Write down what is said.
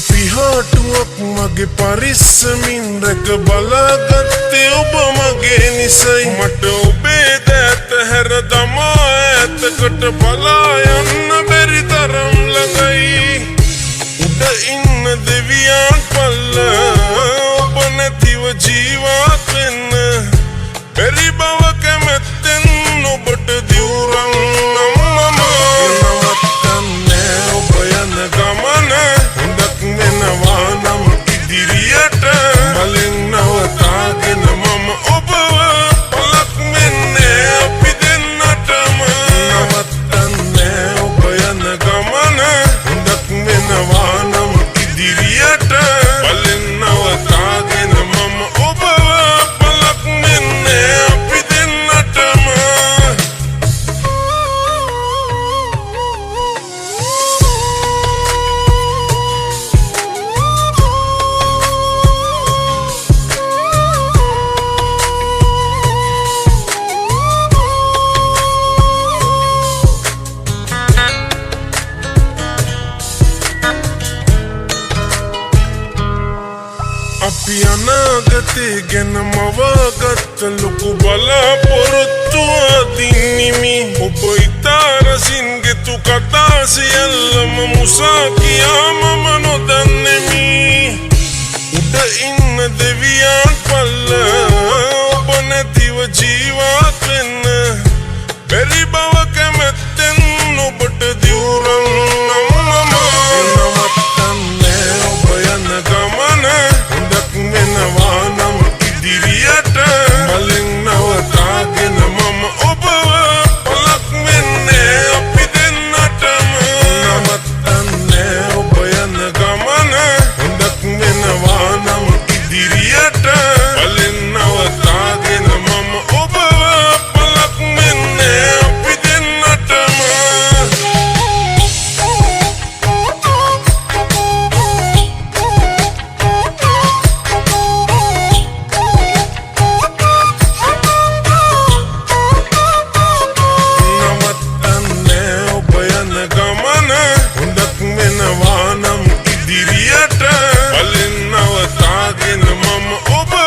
පිහාටුවක් මගේ පරිස්සමින් රැක බලාගත්තේ ඔබ මගේ නිසයි මට ඔබේ දෑත හැර දමා ඈතකට බලා යන්න බැරි තරම් ළඟයි උඩ ඉන්න දෙවියන් පල්ල ඔබ නැතිව ජීවත් වෙන්න බැරි බව කැමැත්තෙන් ඔබට දිවුරන් අපි අනාගතේ ගැන මවාගත්ත ලොකු බලාපොරොත්තු අදින්නිමි ඔබ ඉතා රසින් ගෙතු කතා සියල්ලම මුසා කියා මම නොදන්නෙමි උඩ ඉන්න දෙවියන් පල්ල ඔබ නැතිව ජීවත් වෙන්න බැරි බව කැමැත්තෙන් ඔබට දිවුරන් ඉදිරියට බලෙන් නවතාගෙන මම ඔබ